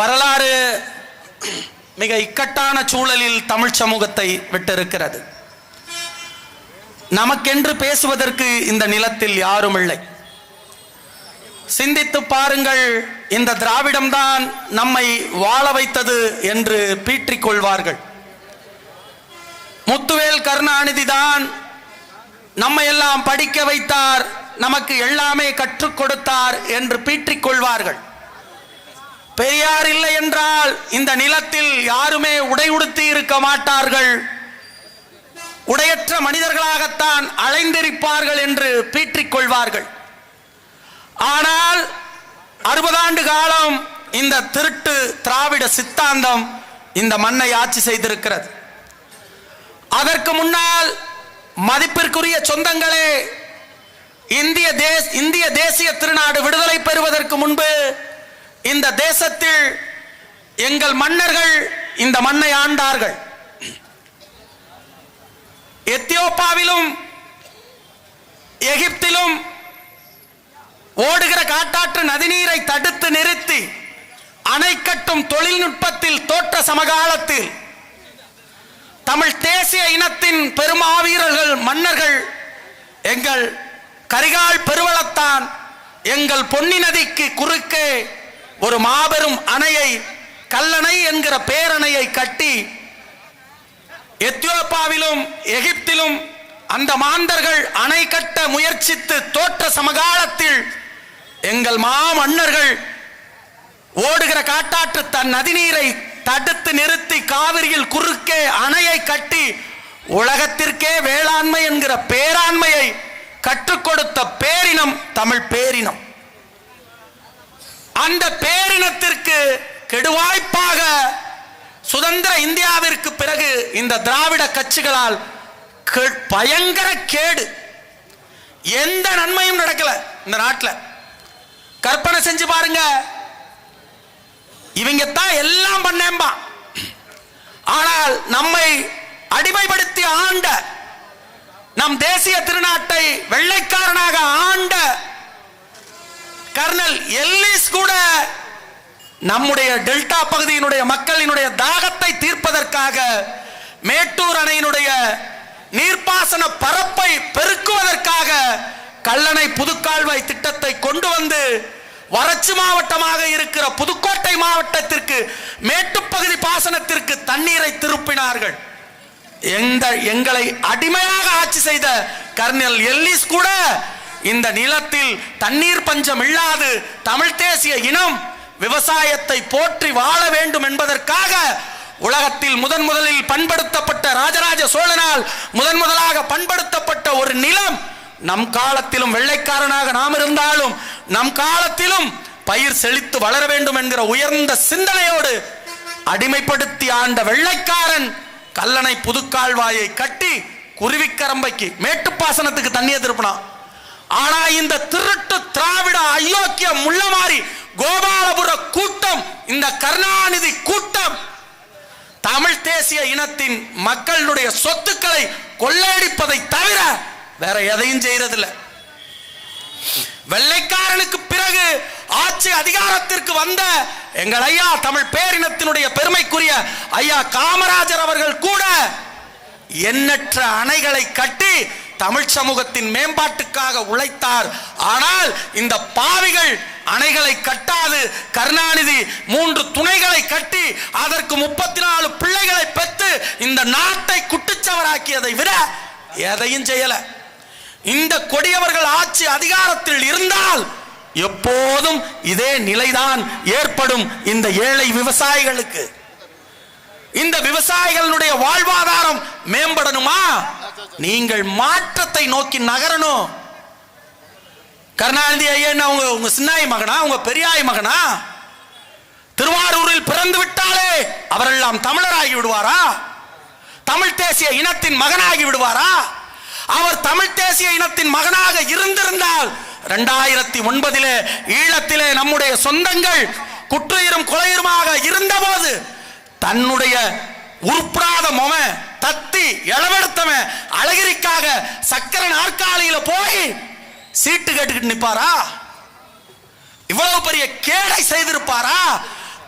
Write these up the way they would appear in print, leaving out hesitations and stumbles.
வரலாறு மிக இக்கட்டான சூழலில் தமிழ் சமூகத்தை விட்டிருக்கிறது. நமக்கென்று பேசுவதற்கு இந்த நிலத்தில் யாரும் இல்லை. சிந்தித்து பாருங்கள், இந்த திராவிடம்தான் நம்மை வாழ வைத்தது என்று பீற்றிக் கொள்வார்கள். முத்துவேல் கருணாநிதி தான் நம்மை எல்லாம் படிக்க வைத்தார், நமக்கு எல்லாமே கற்றுக் கொடுத்தார் என்று பீற்றிக் கொள்வார்கள். பெரியார் இல்லை என்றால் இந்த நிலத்தில் யாருமே உடை உடுத்தி இருக்க மாட்டார்கள், உடையற்ற மனிதர்களாகத்தான் அலைந்திருப்பார்கள் என்று பீற்றிக் கொள்வார்கள். ஆனால் 60 ஆண்டு காலம் இந்த திருட்டு திராவிட சித்தாந்தம் இந்த மண்ணை ஆட்சி செய்திருக்கிறது. அதற்கு முன்னால் மதிப்பிற்குரிய சொந்தங்களே, இந்திய தேசிய திருநாடு விடுதலை பெறுவதற்கு முன்பு இந்த தேசத்தில் எங்கள் மன்னர்கள் இந்த மண்ணை ஆண்டார்கள். எத்தியோப்பியாவிலும் எகிப்திலும் ஓடுகிற காட்டாற்று நதிநீரை தடுத்து நிறுத்தி அணை கட்டும் தொழில்நுட்பத்தில் தோற்ற சமகாலத்தில் தமிழ் தேசிய இனத்தின் பெருமாவீரர்கள் மன்னர்கள் எங்கள் கரிகால் பெருவளத்தான் எங்கள் பொன்னி நதிக்கு குறுக்கே ஒரு மாபெரும் அணையை, கல்லணை என்கிற பேரணையை கட்டி எத்தியோப்பியாவிலும் எகிப்திலும் அந்த மாந்தர்கள் அணை கட்ட முயற்சித்து தோற்ற சமகாலத்தில் எங்கள் மாமன்னர்கள் ஓடுகிற காட்டாற்று தன் நதிநீரை தடுத்து நிறுத்தி காவிரியில் குறுக்கே அணையை கட்டி உலகத்திற்கே வேளாண்மை என்கிற பேராண்மையை கற்றுக் கொடுத்த பேரினம் தமிழ் பேரினம். அந்த பேரினத்திற்கு கெடுவாய்ப்பாக சுதந்திர இந்தியாவிற்கு பிறகு இந்த திராவிட கட்சிகளால் பயங்கர கேடு, எந்த நன்மையும் நடக்கல இந்த நாட்டில். கற்பனை செஞ்சு பாருங்க, இவங்க தான் எல்லாம் பண்ணேம்பா, ஆனால் நம்மை அடிமைப்படுத்தி ஆண்ட, நம் தேசிய திருநாட்டை வெள்ளைக்காரனாக ஆண்ட கர்னல் எல்லிஸ் கூட நம்முடைய டெல்டா பகுதியினுடைய மக்களினுடைய தாகத்தை தீர்ப்பதற்காக மேட்டூர் அணையினுடைய நீர்ப்பாசன பரப்பை பெருக்குவதற்காக கல்லணை புதுக்கால்வாய் திட்டத்தை கொண்டு வந்து வறட்சி மாவட்டமாக இருக்கிற புதுக்கோட்டை மாவட்டத்திற்கு மேட்டுப்பகுதி பாசனத்திற்கு தண்ணீரை திருப்பினார்கள். எங்களை அடிமையாக ஆட்சி செய்த கர்னல் எல்லிஸ் கூட இந்த நிலத்தில் தண்ணீர் பஞ்சம் இல்லாது தமிழ் தேசிய இனம் விவசாயத்தை போற்றி வாழ வேண்டும் என்பதற்காக உலகத்தில் முதலில் பண்படுத்தப்பட்ட ராஜராஜ சோழனால் முதலாக பண்படுத்தப்பட்ட ஒரு நிலம் நம் காலத்திலும் வெள்ளைக்காரனாக நாம் இருந்தாலும் நம் காலத்திலும் பயிர் செழித்து வளர வேண்டும் என்கிற உயர்ந்த சிந்தனையோடு அடிமைப்படுத்தி ஆண்ட வெள்ளைக்காரன் கல்லணை புதுக்கால்வாயை கட்டி குருவிக்கரம்பைக்கு மேட்டுப்பாசனத்துக்கு தண்ணியை திருப்பினான். ஆனா இந்த திருட்டு திராவிட அயோக்கிய முள்ளமாரி கோபாலபுர கூட்டம், இந்த கருணாநிதி கூட்டம் தமிழ் தேசிய இனத்தின் மக்களுடைய சொத்துக்களை கொள்ளையடிப்பதை தவிர வேற எதையும் செய்யறதில்லை. வெள்ளைக்காரனுக்கு பிறகு ஆட்சி அதிகாரத்திற்கு வந்த எங்கள் ஐயா தமிழ் பேரினத்தினுடைய பெருமைக்குரிய ஐயா காமராஜர் அவர்கள் கூட எண்ணற்ற அணைகளை கட்டி தமிழ் சமூகத்தின் மேம்பாட்டுக்காக உழைத்தார். ஆனால் இந்த பாவிகள் அணைகளை கட்டாது கருணாநிதி 3 துணைகளை கட்டி அதற்கு 34 பிள்ளைகளை பெற்று இந்த நாட்டை குட்டிச்சவராக்கியதை விட எதையும் செய்யல. இந்த கொடியவர்கள் ஆட்சி அதிகாரத்தில் இருந்தால் எப்போதும் இதே நிலைதான் ஏற்படும். இந்த ஏழை விவசாயிகளுக்கு, இந்த விவசாயிகளுடைய வாழ்வாதாரம் மேம்படணுமா? நீங்கள் மாற்றத்தை நோக்கி நகரணும். கருணாநிதி ஐயா உங்க சின்னாய் மகனா, உங்க பெரியாய் மகனா? திருவாரூரில் பிறந்து விட்டாலே அவரெல்லாம் தமிழராகி விடுவாரா? தமிழ் தேசிய இனத்தின் மகனாகி விடுவாரா? அவர் தமிழ் தேசிய இனத்தின் மகனாக இருந்திருந்தால் 2009 ஈழத்திலே நம்முடைய சொந்தங்கள் குற்றுயிரும் கொலையுமாக இருந்தபோது தன்னுடைய உருப்படாத மொம தத்தி இளவெடுத்தவ அழகிரிக்காக சக்கர நாற்காலியில போய் சீட்டு கேட்டுக்கிட்டு நிப்பாரா? இவ்வளவு பெரிய கேடை செய்திருப்பாரா?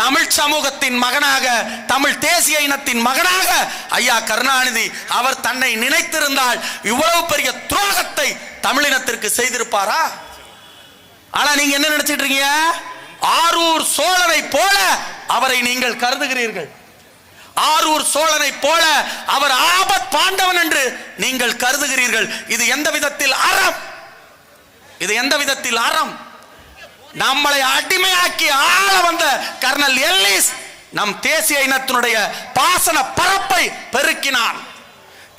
தமிழ் சமூகத்தின் மகனாக, தமிழ் தேசிய இனத்தின் மகனாக ஐயா கருணாநிதி அவர் தன்னை நினைத்திருந்தால் இவ்வளவு பெரிய துரோகத்தை தமிழினத்திற்கு செய்திருப்பாரா? ஆனா நீங்க என்ன நினைச்சிட்டு இருக்கீங்க? ஆரூர் சோழனை போல அவரை நீங்கள் கருதுகிறீர்கள். ஆரூர் சோழனை போல அவர் ஆபத் பாண்டவன் என்று நீங்கள் கருதுகிறீர்கள். இது எந்த விதத்தில் அறம்? இது எந்த விதத்தில் அறம்? நம்மளை அடிமையாக்கி ஆள வந்த கர்னல் எல்லிஸ் நம் தேசிய இனத்தினுடைய பாசன பரப்பை பெருக்கினான்.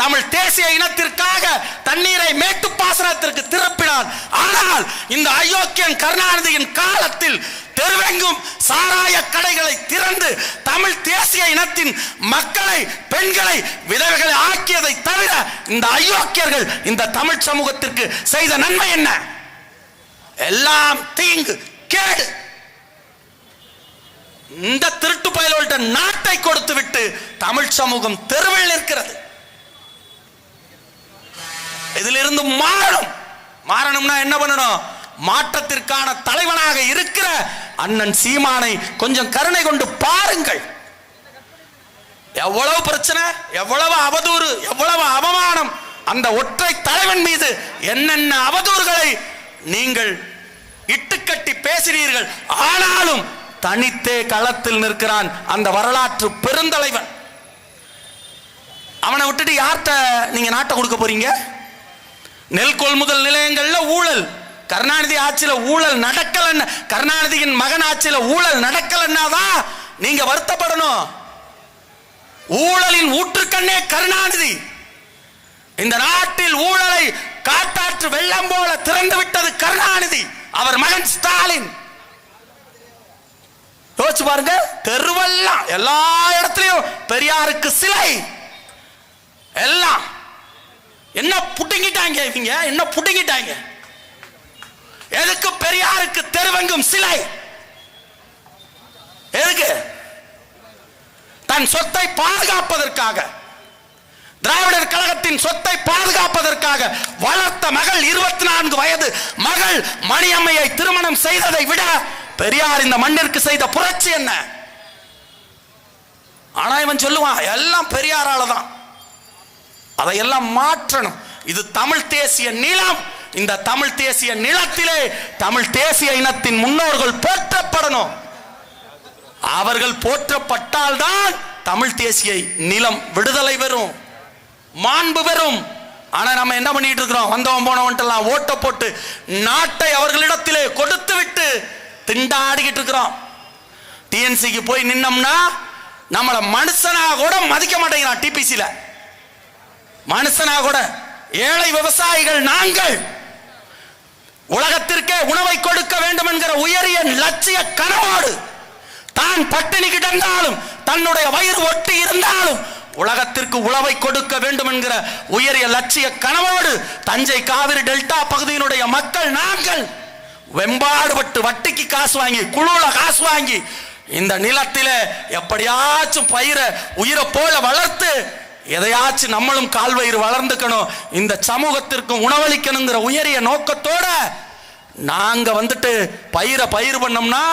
தமிழ் தேசிய இனத்திற்காக தண்ணீரை மேட்டு பாசனத்திற்கு திருப்பினான். ஆனால் இந்த அயோக்கியன் கருணாநிதியின் காலத்தில் தெருவெங்கும் சாராய கடைகளை திறந்து தமிழ் தேசிய இனத்தின் மக்களை, பெண்களை, விதவைகளை ஆக்கியதை தவிர இந்த அயோக்கியர்கள் இந்த தமிழ் சமூகத்திற்கு செய்த நன்மை என்ன? எல்லாம் தீங்கு, கேடு. இந்த திருட்டு பயல்கள்ட்ட நாட்டை கொடுத்து விட்டு தமிழ் சமூகம் தெருவில் நிற்கிறது. இதிலிருந்து மாறணும்னா என்ன பண்ணணும்? மாற்றத்திற்கான தலைவனாக இருக்கிற அண்ணன் சீமானை கொஞ்சம் கருணை கொண்டு பாருங்கள். எவ்வளவு பிரச்சனை, எவ்வளவு அவதூறு, எவ்வளவு அவமானம். அந்த ஒற்றை தலைவன் மீது என்னென்ன அவதூறுகளை நீங்கள் இட்டுக்கட்டி பேசினீர்கள். ஆனாலும் தனித்தே களத்தில் நிற்கிறான் அந்த வரலாற்று பெருந்தலைவன். அவனை விட்டுட்டு யார்கிட்ட நீங்க நாட்டை கொடுக்க போறீங்க? நெல் கொள்முதல் நிலையங்கள்ல ஊழல், கருணாநிதி ஆட்சியில ஊழல் நடக்கலன்னு, கருணாநிதியின் மகன் ஆட்சியில ஊழல் நடக்கலன்னாதான் நீங்க வருத்தப்படணும். ஊழலின் ஊற்றுக்கண்ணே கருணாநிதி. இந்த நாட்டில் ஊழலை காட்டாற்று வெள்ளம் போல திறந்து விட்டது கருணாநிதி, அவர் மகன் ஸ்டாலின். யோசிச்சு பாருங்க, தெருவெல்லாம் எல்லா இடத்துலயும் பெரியாருக்கு சிலை. எல்லாம் என்ன புடுங்கிட்டாங்க இவங்க, என்ன புடுங்கிட்டாங்க? எதுக்கு பெரியாருக்கு தெருவெங்கும் சிலை? எதுக்கு? தன் சொத்தை பாதுகாப்பதற்காக, திராவிடர் கழகத்தின் சொத்தை பாதுகாப்பதற்காக வளர்த்த மகள் 24 வயது மகள் மணியம்மையை திருமணம் செய்ததை விட பெரியார் இந்த மண்ணிற்கு செய்த புரட்சி என்ன? ஆனா இவன் சொல்லுவான் எல்லாம் பெரியாரால தான். அதையெல்லாம் மாற்றணும். இது தமிழ் தேசிய நிலம். இந்த தமிழ் தேசிய நிலத்திலே தமிழ் தேசிய இனத்தின் முன்னோர்கள் போற்றப்படணும். அவர்கள் போற்றப்பட்டால் தான் தமிழ் தேசிய நிலம் விடுதலை பெறும், மாண்பு பெறும். ஆனா நம்ம என்ன பண்ணிட்டு இருக்கிறோம்? வந்தவன் போனவன்ட்டெல்லாம் ஓட்ட போட்டு நாட்டை அவர்களிடத்திலே கொடுத்து விட்டு திண்டாடிக்கிட்டு இருக்கிறோம். டிஎன்சிக்கு போய் நின்னோம்னா நம்மள மனுஷனா கூட மதிக்க மாட்டேங்கிறான். டிபிசில மனுஷனா கூட. ஏழை விவசாயிகள் நாங்கள் உலகத்திற்கே உணவை கொடுக்க வேண்டும் என்கிற உயரிய லட்சிய கனவோடு தான் பட்டினி கிடந்தாலும் தன்னுடைய வயிறு ஒட்டி இருந்தாலும் உலகத்திற்கு உணவை கொடுக்க வேண்டும் என்கிற உயரிய லட்சிய கனவோடு தஞ்சை காவிரி டெல்டா பகுதியினுடைய மக்கள் நாங்கள் வெம்பாடுபட்டு வட்டிக்கு காசு வாங்கி, குழுல காசு வாங்கி இந்த நிலத்திலே எப்படியாச்சும் பயிரை உயிரை போல வளர்த்து எதையாச்சும் நம்மளும் கால்வயிறு வளர்ந்துக்கணும், இந்த சமூகத்திற்கு உணவளிக்கணுங்கிற உயரிய நோக்கத்தோட நாங்க வந்துட்டு பயிர் பண்ணோம்னா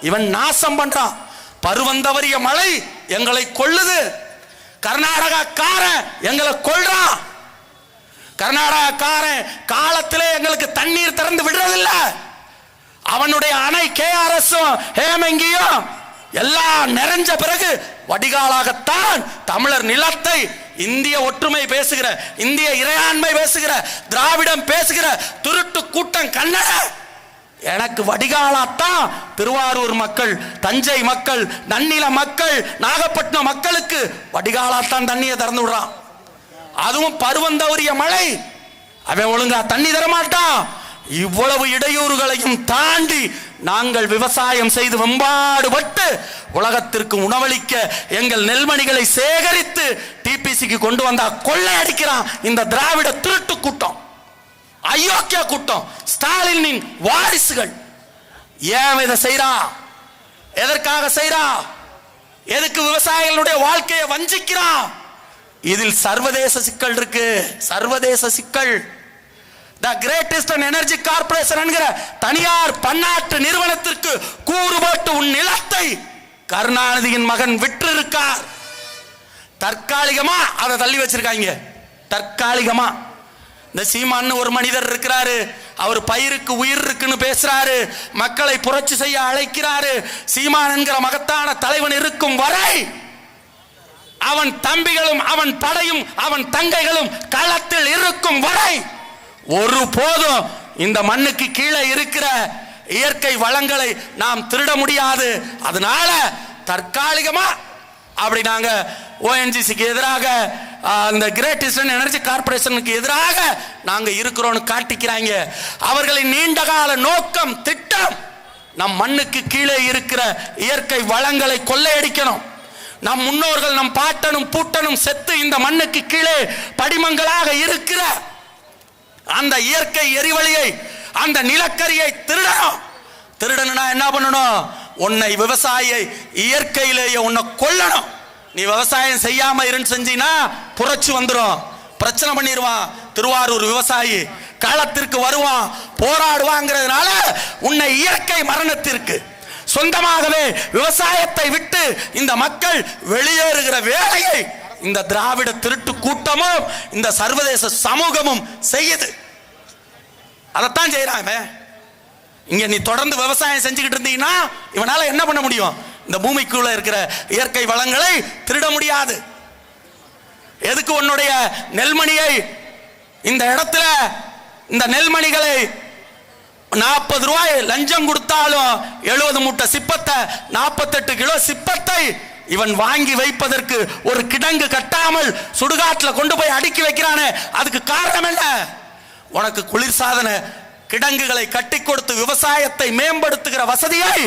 இவன் நாசம் பண்றான். பருவந்தவரிய மழை எங்களை கொள்ளுது. கர்நாடகாக்காரன் எங்களை கொள்றான். கர்நாடகாக்காரன் காலத்திலே எங்களுக்கு தண்ணீர் திறந்து விடுறதில்ல. அவனுடைய அணை கேஆர்எஸும் ஹேமங்கியும் எல்லாம் நிறைஞ்ச பிறகு வடிகாலாகத்தான் தமிழர் நிலத்தை இந்திய ஒற்றுமை பேசுகிற, இந்திய இறையாண்மை பேசுகிற, திராவிடம் பேசுகிற திருட்டு கூட்டம் கன்னட எனக்கு வடிகாலாத்தான் திருவாரூர் மக்கள், தஞ்சை மக்கள், நன்னில மக்கள், நாகப்பட்டினம் மக்களுக்கு வடிகாலாத்தான் தண்ணியை திறந்து விடுறான். அதுவும் பருவந்தவரிய மழை. அவன் ஒழுங்கா தண்ணி தரமாட்டான். இவ்வளவு இடையூறுகளையும் தாண்டி நாங்கள் விவசாயம் செய்து வெம்பாடுபட்டு உலகத்திற்கு உணவளிக்க எங்கள் நெல்மணிகளை சேகரித்து டிபிசிக்கு கொண்டு வந்தா கொள்ளை அடிக்கிறான் இந்த திராவிட திருட்டு கூட்டம், அயோக்கிய கூட்டம், ஸ்டாலினின் வாரிசுகள். ஏன் இதை செய்யறான்? எதற்காக செய்யறான்? எதுக்கு விவசாயிகளுடைய வாழ்க்கையை வஞ்சிக்கிறான்? இதில் சர்வதேச சிக்கல் இருக்கு. சர்வதேச சிக்கல். The Great Eastern Energy Corporation என்கிற தனியார் பன்னாட்டு நிறுவனத்திற்கு கூறு போட்டு உன் நிலத்தை கருணாநிதியின் மகன் விட்டு இருக்கார். தற்காலிகமா அதை தள்ளி வச்சிருக்காங்க. தற்காலிகமா இந்த சீமான்னு ஒரு மனிதர் இருக்கிறாரு, அவர் பயிருக்கு உயிர் இருக்குன்னு பேசுறாரு, மக்களை புரட்சி செய்ய அழைக்கிறாரு. சீமான் என்கிற மகத்தான தலைவன் இருக்கும் வரை அவன் தம்பிகளும் அவன் படையும் அவன் தங்கைகளும் களத்தில் இருக்கும் வரை ஒரு போதும் இந்த மண்ணுக்கு கீழே இருக்கிற இயற்கை வளங்களை நாம் திருட முடியாது. அதனால தற்காலிகமா அப்படி நாங்க ONGCக்கு எதிராக அந்த கிரேட் ஈஸ்டர்ன் எனர்ஜி கார்பரேஷனுக்கு எதிராக நாங்க இருக்கிறோம்னு காட்டிக்கிறாங்க. அவர்களின் நீண்டகால நோக்கம் திட்டம் நம் மண்ணுக்கு கீழே இருக்கிற இயற்கை வளங்களை கொள்ளையடிக்கணும். நம் முன்னோர்கள் நம் பாட்டனும் பூட்டனும் செத்து இந்த மண்ணுக்கு கீழே படிமங்களாக இருக்கிற அந்த இயற்கை எரிவளியை அந்த நிலக்கரியை திருடணும். திருடணும்னா என்ன பண்ணணும்? உன்னை விவசாயியை இயற்கையிலேயே உன்னை கொல்லணும். நீ விவசாயம் செய்யாம இருந்து செஞ்சினா புரட்சி வந்துடும், பிரச்சனை பண்ணிடுவான். திருவாரூர் விவசாயி களத்திற்கு வருவான், போராடுவாங்கிறதுனால உன்னை இயற்கை மரணத்திற்கு சொந்தமாகவே விவசாயத்தை விட்டு இந்த மக்கள் வெளியேறுகிற வேலையை இந்த திராவிட திருட்டு கூட்டமும் இந்த சர்வதேச சமூகமும் செய்யுது. அதைத்தான் செய்யறாங்க. இங்க நீ தொடர்ந்து விவசாயம் செஞ்சுக்கிட்டு இருந்தீங்கன்னா இவனால என்ன பண்ண முடியும்? இந்த பூமிக்குள்ள இருக்கிற இயற்கை வளங்களை திருட முடியாது. எதுக்கு உன்னுடைய நெல்மணியை இந்த இடத்துல இந்த நெல்மணிகளை 40 ரூபாய் லஞ்சம் கொடுத்தாலும் 70 மூட்டை சிப்பத்தை 48 கிலோ சிப்பத்தை இவன் வாங்கி வைப்பதற்கு ஒரு கிடங்கு கட்டாமல் சுடுகாட்டில் கொண்டு போய் அடுக்கி வைக்கிறானே, அதுக்கு காரணம் என்ன? உனக்கு குளிர்சாதன கிடங்குகளை கட்டி கொடுத்து விவசாயத்தை மேம்படுத்துகிற வசதியை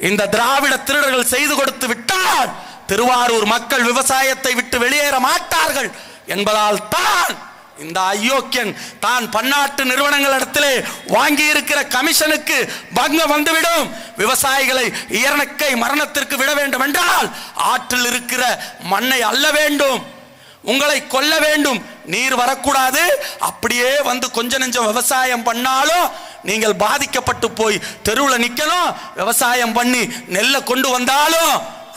இந்த திராவிட திருடர்கள் செய்து கொடுத்து விட்டால் திருவாரூர் மக்கள் விவசாயத்தை விட்டு வெளியேற மாட்டார்கள் என்பதால் தான் இந்த அயோக்கியன் தான் பன்னாட்டு நிறுவனங்களிடத்திலே வாங்கி இருக்கிற கமிஷனுக்கு பங்கம் வந்துவிடும். விவசாயிகளை இயற்கை மரணத்திற்கு விட வேண்டும் என்றால் ஆற்றில் இருக்கிற மண்ணை அள்ள வேண்டும், உங்களை கொல்ல வேண்டும், நீர் வரக்கூடாது. அப்படியே வந்து கொஞ்ச நெஞ்சம் விவசாயம் பண்ணாலும் நீங்கள் பாதிக்கப்பட்டு போய் தெருவில் நிற்கணும். விவசாயம் பண்ணி நெல்லை கொண்டு வந்தாலும்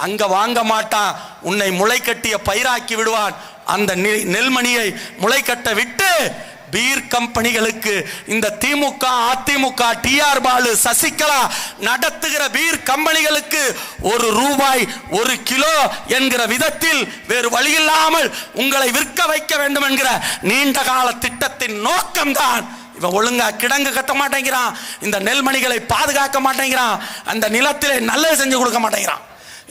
அங்க வாங்க மாட்டான், உன்னை முளை கட்டிய பயிராக்கி விடுவான். அந்த நெல்மணியை முளை கட்ட விட்டு பீர் கம்பெனிகளுக்கு இந்த திமுக அதிமுக டிஆர் பாலு சசிகலா நடத்துகிற பீர் கம்பெனிகளுக்கு ₹1 1 கிலோ என்கிற விதத்தில் வேறு வழியில்லாமல் உங்களை விற்க வைக்க வேண்டும் என்கிற நீண்ட கால திட்டத்தின் நோக்கம்தான். இவன் ஒழுங்கா கிடங்கு கட்ட மாட்டேங்கிறான், இந்த நெல்மணிகளை பாதுகாக்க மாட்டேங்கிறான், அந்த நிலத்திலே நல்லது செஞ்சு கொடுக்க மாட்டேங்கிறான்.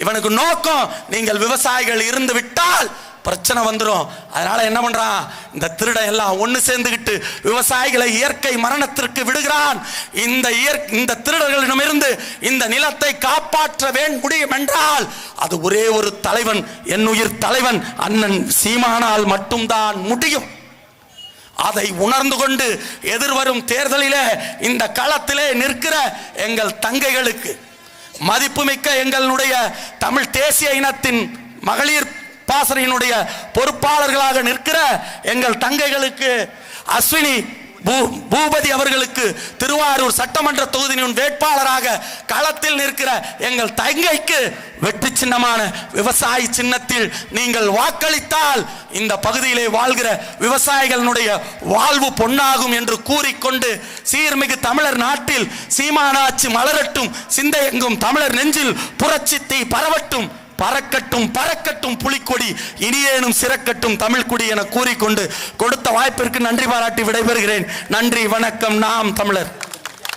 இவனுக்கு நோக்கம் நீங்கள் விவசாயிகள் இருந்து விட்டால் பிரச்சனை வந்துடும். அதனால என்ன பண்றான்? இந்த திருடன் எல்லாம் ஒன்னு சேர்ந்துகிட்டு விவசாயிகளை இயற்கை மரணத்திற்கு விடுகிறான். இந்த திருடர்களிடமிருந்து இந்த நிலத்தை காப்பாற்ற முடியும் என்றால் அது ஒரே ஒரு தலைவன், என்னுயிர் தலைவன் அண்ணன் சீமானால் மட்டும்தான் முடியும். அதை உணர்ந்து கொண்டு எதிர்வரும் தேர்தலிலே இந்த களத்திலே நிற்கிற எங்கள் தங்கைகளுக்கு, மதிப்புமிக்க எங்களுடைய தமிழ் தேசிய இனத்தின் மகளிர் பாசறையினுடைய பொறுப்பாளர்களாக நிற்கிற எங்கள் தங்கைகளுக்கு, அஸ்வினி பூபதி அவர்களுக்கு திருவாரூர் சட்டமன்ற தொகுதியின் வேட்பாளராக களத்தில் நிற்கிற எங்கள் தங்கைக்கு வெற்றி சின்னமான விவசாயி சின்னத்தில் நீங்கள் வாக்களித்தால் இந்த பகுதியிலே வாழ்கிற விவசாயிகளுடைய வாழ்வு பொன்னாகும் என்று கூறிக்கொண்டு சீர்மிகு தமிழர் நாட்டில் சீமானாட்சி மலரட்டும், சிந்தையெங்கும் தமிழர் நெஞ்சில் புரட்சி தீ பரவட்டும், பறக்கட்டும் பறக்கட்டும் புலிக்கொடி, இனியேனும் சிறக்கட்டும் தமிழ்குடி என கூறிக்கொண்டு கொடுத்த வாய்ப்பிற்கு நன்றி பாராட்டி விடைபெறுகிறேன். நன்றி, வணக்கம். நாம் தமிழர்.